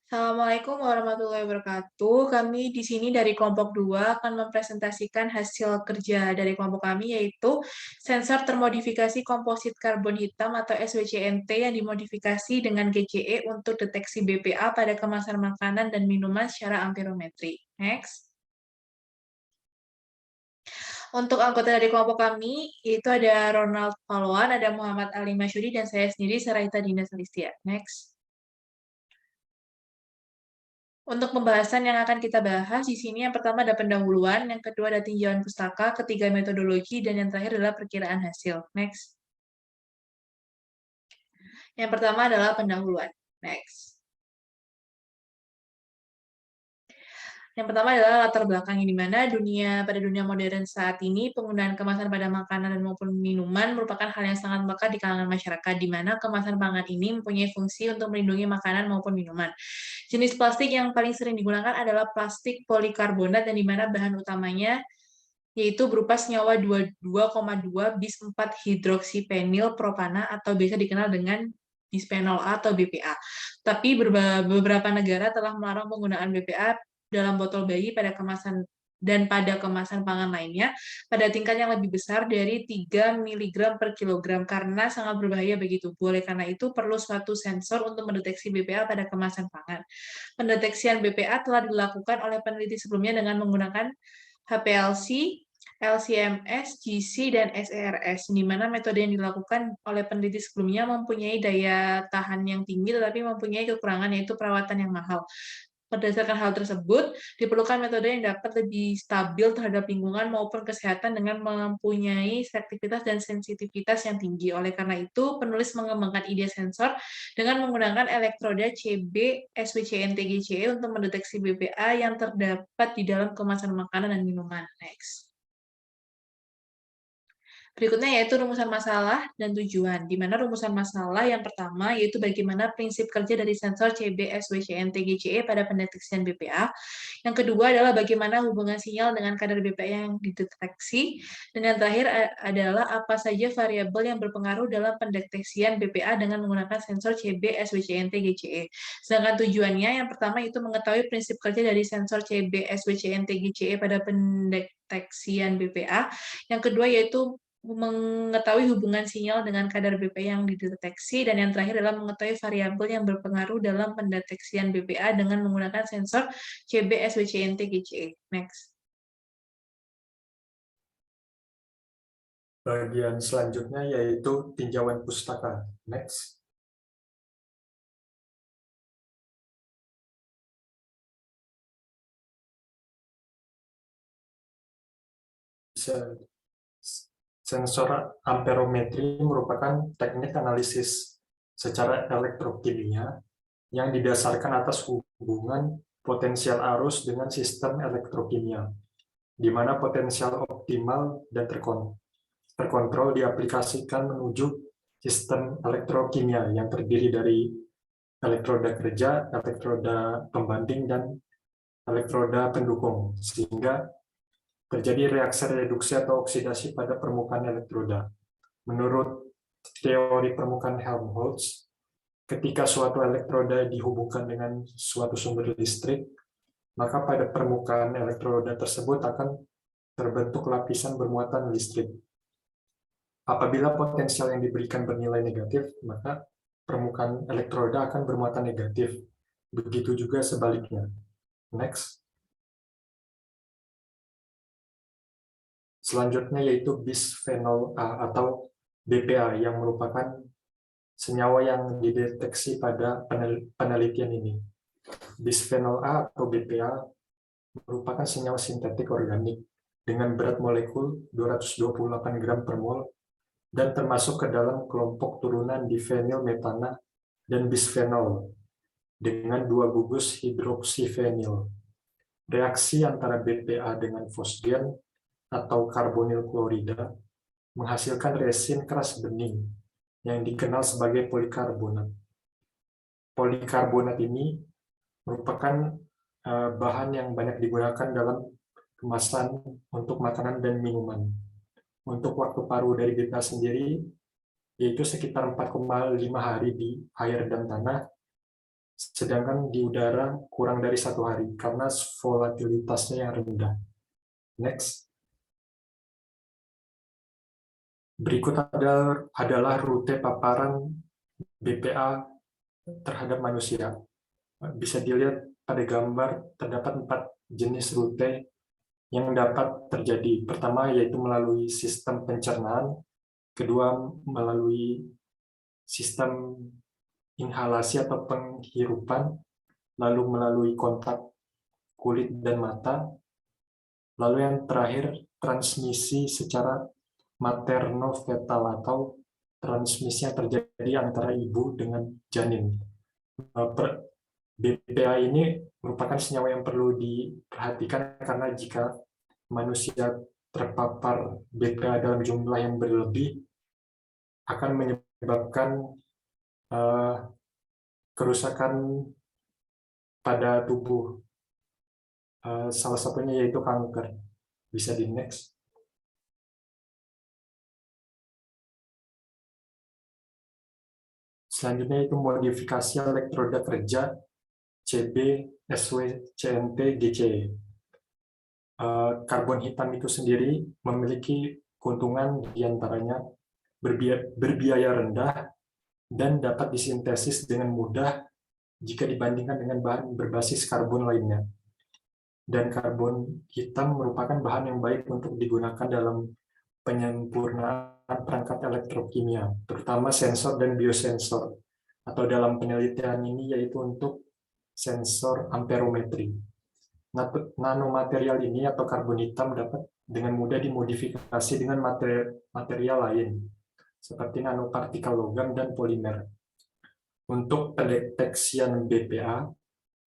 Assalamualaikum warahmatullahi wabarakatuh. Kami di sini dari kelompok 2 akan mempresentasikan hasil kerja dari kelompok kami, yaitu sensor termodifikasi komposit karbon hitam atau SWCNT yang dimodifikasi dengan GCE untuk deteksi BPA pada kemasan makanan dan minuman secara amperometri. Next. Untuk anggota dari kelompok kami, itu ada Ronald Paloan, ada Muhammad Ali Masyuri, dan saya sendiri, Saraita Dina Sulistia. Next. Untuk pembahasan yang akan kita bahas di sini, yang pertama ada pendahuluan, yang kedua ada tinjauan pustaka, ketiga metodologi, dan yang terakhir adalah perkiraan hasil. Next. Yang pertama adalah pendahuluan. Next. Yang pertama adalah latar belakang, di mana pada dunia modern saat ini penggunaan kemasan pada makanan dan maupun minuman merupakan hal yang sangat melekat di kalangan masyarakat, di mana kemasan pangan ini mempunyai fungsi untuk melindungi makanan maupun minuman. Jenis plastik yang paling sering digunakan adalah plastik polikarbonat, dan di mana bahan utamanya yaitu berupa senyawa 22,2 bis 4 hidroksipenil propana atau biasa dikenal dengan bisphenol A atau BPA. Tapi beberapa negara telah melarang penggunaan BPA dalam botol bayi pada kemasan pangan lainnya pada tingkat yang lebih besar dari 3 mg per kilogram karena sangat berbahaya bagi tubuh. Oleh karena itu perlu suatu sensor untuk mendeteksi BPA pada kemasan pangan. Pendeteksian BPA telah dilakukan oleh peneliti sebelumnya dengan menggunakan HPLC, LCMS, GC, dan SERS, di mana metode yang dilakukan oleh peneliti sebelumnya mempunyai daya tahan yang tinggi tetapi mempunyai kekurangan, yaitu perawatan yang mahal. Berdasarkan hal tersebut, diperlukan metode yang dapat lebih stabil terhadap lingkungan maupun kesehatan dengan mempunyai selektivitas dan sensitivitas yang tinggi. Oleh karena itu, penulis mengembangkan ide sensor dengan menggunakan elektroda CB SWCNT-GCE untuk mendeteksi BPA yang terdapat di dalam kemasan makanan dan minuman. Next. Berikutnya yaitu rumusan masalah dan tujuan, di mana rumusan masalah yang pertama yaitu bagaimana prinsip kerja dari sensor CB/SWCNT-GCE pada pendeteksian BPA. Yang kedua adalah bagaimana hubungan sinyal dengan kadar BPA yang dideteksi. Dan yang terakhir adalah apa saja variabel yang berpengaruh dalam pendeteksian BPA dengan menggunakan sensor CB/SWCNT-GCE. Sedangkan tujuannya yang pertama itu mengetahui prinsip kerja dari sensor CB/SWCNT-GCE pada pendeteksian BPA. Yang kedua yaitu mengetahui hubungan sinyal dengan kadar BPA yang dideteksi, dan yang terakhir adalah mengetahui variabel yang berpengaruh dalam pendeteksian BPA dengan menggunakan sensor CB/SWCNT-GCE. Next. Bagian selanjutnya yaitu tinjauan pustaka. Next. Sensor amperometri merupakan teknik analisis secara elektrokimia yang didasarkan atas hubungan potensial arus dengan sistem elektrokimia, di mana potensial optimal dan terkontrol diaplikasikan menuju sistem elektrokimia yang terdiri dari elektroda kerja, elektroda pembanding, dan elektroda pendukung, sehingga terjadi reaksi reduksi atau oksidasi pada permukaan elektroda. Menurut teori permukaan Helmholtz, ketika suatu elektroda dihubungkan dengan suatu sumber listrik, maka pada permukaan elektroda tersebut akan terbentuk lapisan bermuatan listrik. Apabila potensial yang diberikan bernilai negatif, maka permukaan elektroda akan bermuatan negatif. Begitu juga sebaliknya. Next. Selanjutnya yaitu bisphenol A atau BPA yang merupakan senyawa yang dideteksi pada penelitian ini. Bisphenol A atau BPA merupakan senyawa sintetik organik dengan berat molekul 228 gram per mol dan termasuk ke dalam kelompok turunan difenil metana dan bisphenol dengan 2 gugus hidroksifenil. Reaksi antara BPA dengan fosgen atau karbonil klorida menghasilkan resin keras bening yang dikenal sebagai polikarbonat. Polikarbonat ini merupakan bahan yang banyak digunakan dalam kemasan untuk makanan dan minuman. Untuk waktu paruh dari BPA sendiri yaitu sekitar 4,5 hari di air dan tanah, sedangkan di udara kurang dari 1 hari karena volatilitasnya yang rendah. Next. Berikut adalah rute paparan BPA terhadap manusia. Bisa dilihat pada gambar, terdapat 4 jenis rute yang dapat terjadi. Pertama yaitu melalui sistem pencernaan, kedua melalui sistem inhalasi atau penghirupan, lalu melalui kontak kulit dan mata, lalu yang terakhir transmisi secara materno-fetal atau transmisi yang terjadi antara ibu dengan janin. BPA ini merupakan senyawa yang perlu diperhatikan karena jika manusia terpapar BPA dalam jumlah yang berlebih akan menyebabkan kerusakan pada tubuh. Salah satunya yaitu kanker. Bisa di next. Selanjutnya itu modifikasi elektroda kerja CB, SW, CNT, GC. Karbon hitam itu sendiri memiliki keuntungan diantaranya berbiaya rendah dan dapat disintesis dengan mudah jika dibandingkan dengan bahan berbasis karbon lainnya. Dan karbon hitam merupakan bahan yang baik untuk digunakan dalam penyempurnaan perangkat elektrokimia, terutama sensor dan biosensor, atau dalam penelitian ini yaitu untuk sensor amperometri. Nanomaterial ini atau karbon hitam dapat dengan mudah dimodifikasi dengan material lain, seperti nanopartikel logam dan polimer. Untuk pendeteksian BPA,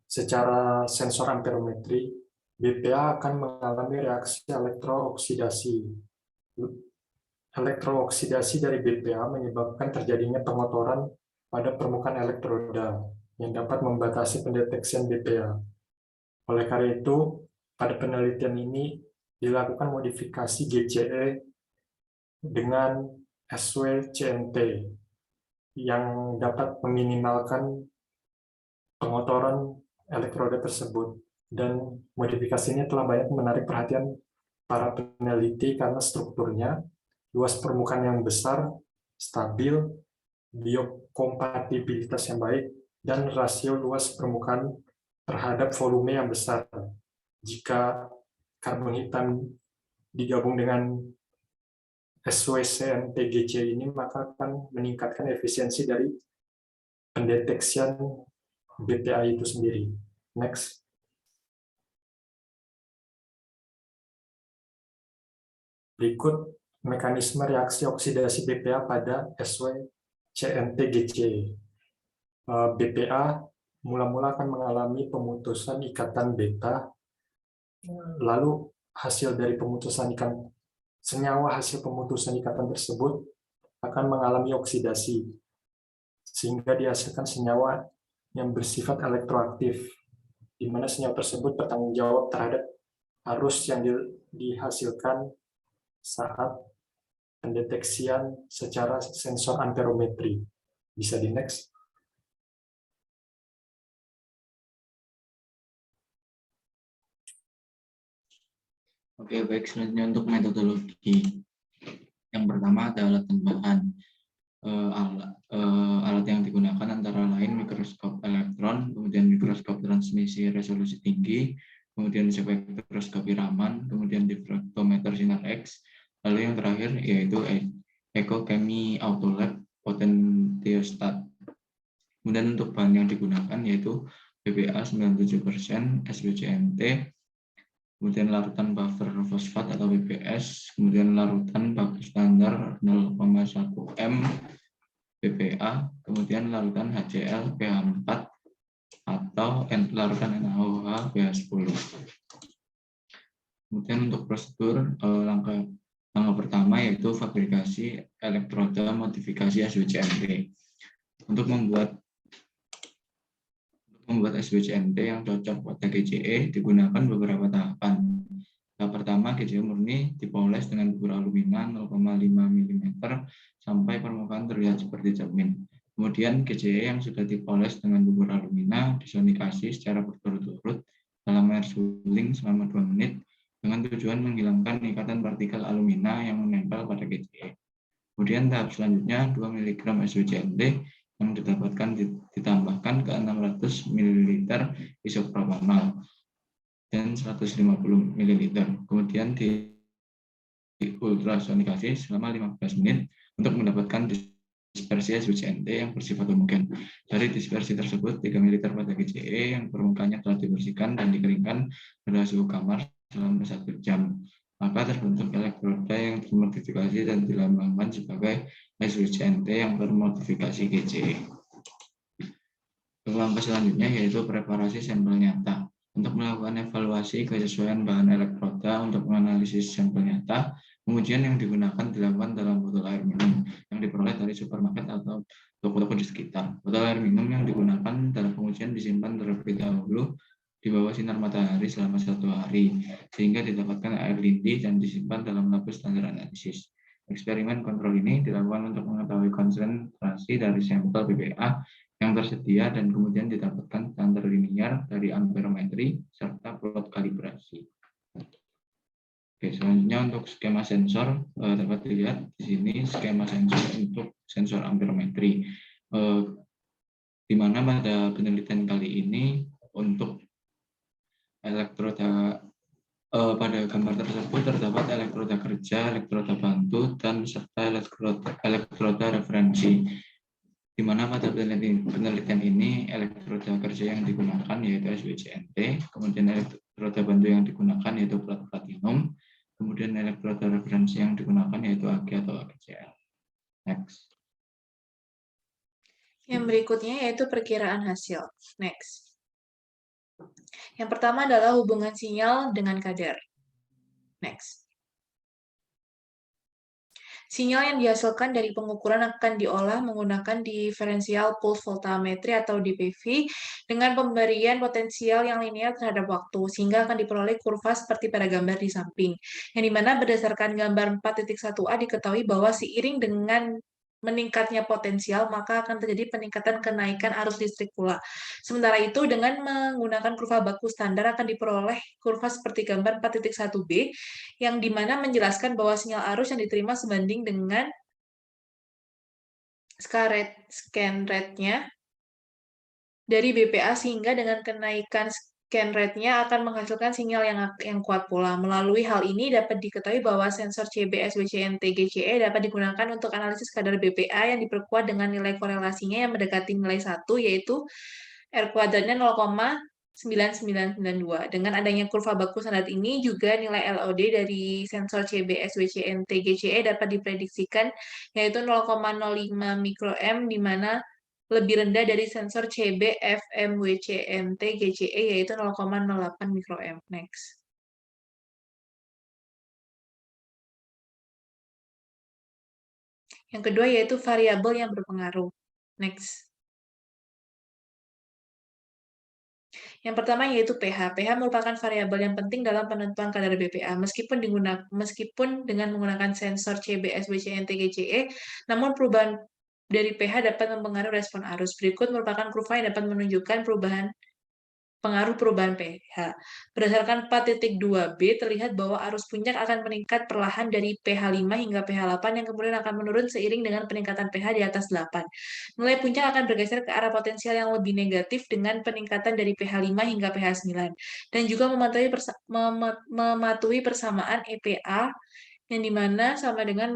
secara sensor amperometri, BPA akan mengalami reaksi elektrooksidasi. Elektrooksidasi dari BPA menyebabkan terjadinya pengotoran pada permukaan elektroda yang dapat membatasi pendeteksian BPA. Oleh karena itu, pada penelitian ini dilakukan modifikasi GCE dengan SW-CNT yang dapat meminimalkan pengotoran elektroda tersebut. Dan modifikasi ini telah banyak menarik perhatian para peneliti karena strukturnya, luas permukaan yang besar, stabil, biokompatibilitas yang baik, dan rasio luas permukaan terhadap volume yang besar. Jika karbon hitam digabung dengan SWCNTGC ini, maka akan meningkatkan efisiensi dari pendeteksian BPA itu sendiri. Next. Berikut mekanisme reaksi oksidasi BPA pada SWCNTGC. BPA mula-mula akan mengalami pemutusan ikatan beta, lalu hasil dari pemutusan senyawa hasil pemutusan ikatan tersebut akan mengalami oksidasi, sehingga dihasilkan senyawa yang bersifat elektroaktif, di mana senyawa tersebut bertanggung jawab terhadap arus yang dihasilkan saat pendeteksian secara sensor amperometri. Bisa di next. Oke, baik. Selanjutnya untuk metodologi. Yang pertama ada alat tambahan. Alat yang digunakan antara lain mikroskop elektron, kemudian mikroskop transmisi resolusi tinggi, kemudian spektroskopi Raman, kemudian difraktometer sinar X, lalu yang terakhir yaitu ekochemi autolab potentiostat. Kemudian untuk bahan yang digunakan yaitu BPA 97%, SWCNT, kemudian larutan buffer fosfat atau BPS, kemudian larutan baku standar 0,1 m BPA, kemudian larutan HCl pH 4 atau larutan NaOH pH 10. Kemudian untuk prosedur, langkah pertama yaitu fabrikasi elektroda modifikasi SWCNT. Untuk membuat SWCNT yang cocok pada GCE digunakan beberapa tahapan. Tahap pertama, GCE murni dipoles dengan bubur alumina 0,5 mm sampai permukaan terlihat seperti cermin. Kemudian GCE yang sudah dipoles dengan bubur alumina disonikasi secara berturut-turut dalam air suling selama 2 menit dengan tujuan menghilangkan ikatan partikel alumina yang menempel pada GCE. Kemudian tahap selanjutnya 2 mg SWCNT yang ditambahkan ke 600 ml isopropanol dan 150 ml. Kemudian di ultrasonikasi selama 15 menit untuk mendapatkan dispersi SWCNT yang bersifat homogen. Dari dispersi tersebut, 3 ml pada GCE yang permukaannya telah dibersihkan dan dikeringkan pada suhu kamar selama 1 jam. Maka terbentuk elektroda yang termodifikasi dan dilambangkan sebagai SWCNT yang termodifikasi GCE. Langkah selanjutnya yaitu preparasi sampel nyata. Untuk melakukan evaluasi kesesuaian bahan elektroda untuk menganalisis sampel nyata, pengujian yang digunakan dilakukan dalam botol air minum yang diperoleh dari supermarket atau toko-toko di sekitar. Botol air minum yang digunakan dalam pengujian disimpan terlebih dahulu di bawah sinar matahari selama 1 hari, sehingga didapatkan air lindi dan disimpan dalam lab standar analisis. Eksperimen kontrol ini dilakukan untuk mengetahui konsentrasi dari sampel BPA yang tersedia dan kemudian didapatkan standar linier dari amperometri serta plot kalibrasi. Oke, selanjutnya untuk skema sensor dapat dilihat di sini skema sensor untuk sensor amperometri. Di mana pada penelitian kali ini untuk elektroda pada gambar tersebut terdapat elektroda kerja, elektroda bantu, dan serta elektroda referensi. Di mana pada penelitian ini elektroda kerja yang digunakan yaitu SWCNT, kemudian elektroda bantu yang digunakan yaitu plat platinum, kemudian elektroda referensi yang digunakan yaitu Ag atau AgCl. Next. Yang berikutnya yaitu perkiraan hasil. Next. Yang pertama adalah hubungan sinyal dengan kadar. Next. Sinyal yang dihasilkan dari pengukuran akan diolah menggunakan differential pulse voltammetry atau DPV dengan pemberian potensial yang linear terhadap waktu, sehingga akan diperoleh kurva seperti pada gambar di samping. Yang dimana berdasarkan gambar 4.1a diketahui bahwa seiring dengan meningkatnya potensial, maka akan terjadi peningkatan kenaikan arus listrik pula. Sementara itu, dengan menggunakan kurva baku standar akan diperoleh kurva seperti gambar 4.1b, yang dimana menjelaskan bahwa sinyal arus yang diterima sebanding dengan scan rate-nya dari BPA, sehingga dengan kenaikan scan rate-nya akan menghasilkan sinyal yang kuat pula. Melalui hal ini dapat diketahui bahwa sensor CB, SWCNT, GCE dapat digunakan untuk analisis kadar BPA yang diperkuat dengan nilai korelasinya yang mendekati nilai 1, yaitu R kuadratnya 0,9992. Dengan adanya kurva baku standar ini, juga nilai LOD dari sensor CB, SWCNT, GCE dapat diprediksikan yaitu 0,05 mikroam, di mana lebih rendah dari sensor CB, FMWCNT, GCE yaitu 0,08 mikroam. Next. Yang kedua yaitu variabel yang berpengaruh. Next. Yang pertama yaitu pH. pH merupakan variabel yang penting dalam penentuan kadar BPA. Meskipun dengan menggunakan sensor CB, SWCNT, GCE, namun perubahan dari pH dapat mempengaruhi respon arus. Berikut merupakan kurva yang dapat menunjukkan pengaruh perubahan pH. Berdasarkan 4.2b, terlihat bahwa arus puncak akan meningkat perlahan dari pH 5 hingga pH 8, yang kemudian akan menurun seiring dengan peningkatan pH di atas 8. Nilai puncak akan bergeser ke arah potensial yang lebih negatif dengan peningkatan dari pH 5 hingga pH 9. Dan juga mematuhi persamaan EPA, yang dimana sama dengan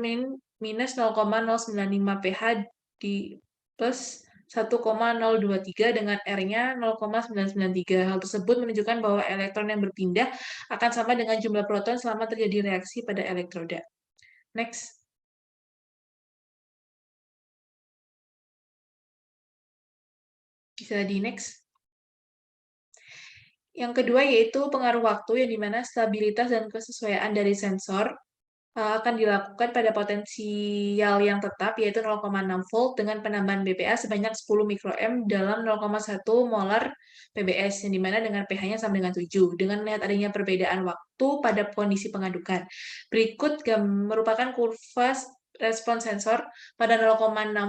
minus 0,095 pH di plus 1,023 dengan R-nya 0,993. Hal tersebut menunjukkan bahwa elektron yang berpindah akan sama dengan jumlah proton selama terjadi reaksi pada elektroda. Next. Bisa di next. Yang kedua yaitu pengaruh waktu, yang dimana stabilitas dan kesesuaian dari sensor akan dilakukan pada potensial yang tetap, yaitu 0,6 volt dengan penambahan BPA sebanyak 10 mikroam dalam 0,1 molar PBS, yang dimana dengan pH-nya sama dengan 7. Dengan melihat adanya perbedaan waktu pada kondisi pengadukan, berikut merupakan kurva respon sensor pada 0,6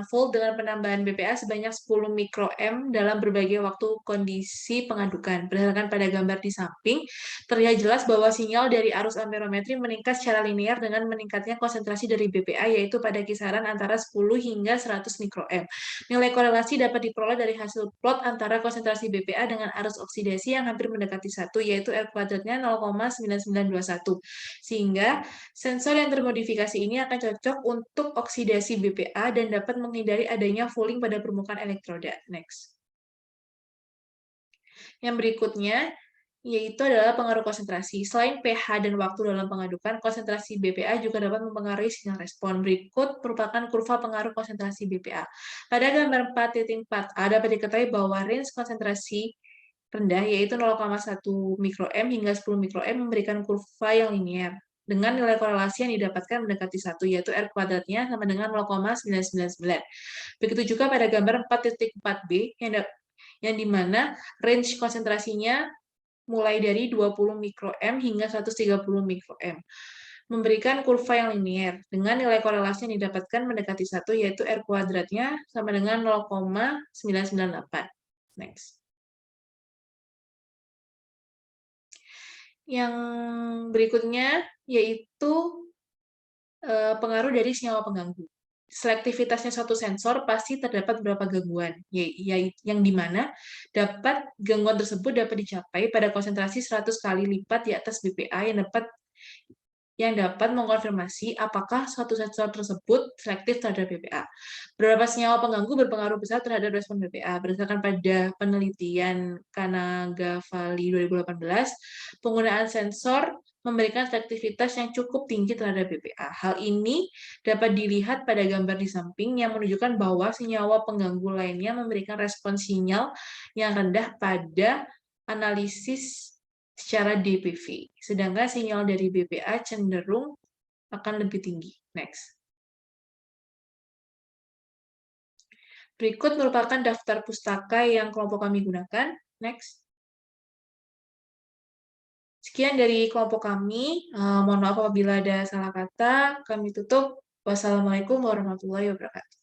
volt dengan penambahan BPA sebanyak 10 mikroampere dalam berbagai waktu kondisi pengadukan. Berdasarkan pada gambar di samping, terlihat jelas bahwa sinyal dari arus amperometri meningkat secara linear dengan meningkatnya konsentrasi dari BPA, yaitu pada kisaran antara 10 hingga 100 mikroampere. Nilai korelasi dapat diperoleh dari hasil plot antara konsentrasi BPA dengan arus oksidasi yang hampir mendekati 1, yaitu R kuadratnya 0,9921. Sehingga sensor yang termodifikasi ini akan cocok untuk oksidasi BPA dan dapat menghindari adanya fouling pada permukaan elektroda. Next. Yang berikutnya yaitu adalah pengaruh konsentrasi. Selain pH dan waktu dalam pengadukan, konsentrasi BPA juga dapat mempengaruhi sinyal respon. Berikut merupakan kurva pengaruh konsentrasi BPA. Pada gambar 4.4a dapat diketahui bahwa range konsentrasi rendah yaitu 0,1 mikroampere hingga 10 mikroampere memberikan kurva yang linear dengan nilai korelasi yang didapatkan mendekati 1, yaitu R kuadratnya sama dengan 0,999. Begitu juga pada gambar 4.4b yang dimana range konsentrasinya mulai dari 20 mikroampere hingga 130 mikroampere. Memberikan kurva yang linear dengan nilai korelasi yang didapatkan mendekati 1, yaitu R kuadratnya sama dengan 0,998. Next. Yang berikutnya yaitu pengaruh dari senyawa pengganggu. Selektivitasnya suatu sensor pasti terdapat beberapa gangguan, yang dimana gangguan tersebut dapat dicapai pada konsentrasi 100 kali lipat di atas BPA yang dapat mengkonfirmasi apakah suatu sensor tersebut selektif terhadap BPA. Beberapa senyawa pengganggu berpengaruh besar terhadap respon BPA. Berdasarkan pada penelitian Kanagavalli 2018, penggunaan sensor memberikan selektivitas yang cukup tinggi terhadap BPA. Hal ini dapat dilihat pada gambar di samping yang menunjukkan bahwa senyawa pengganggu lainnya memberikan respon sinyal yang rendah pada analisis secara DPV, sedangkan sinyal dari BPA cenderung akan lebih tinggi. Next. Berikut merupakan daftar pustaka yang kelompok kami gunakan. Next. Sekian dari kelompok kami. Mohon maaf apabila ada salah kata. Kami tutup. Wassalamualaikum warahmatullahi wabarakatuh.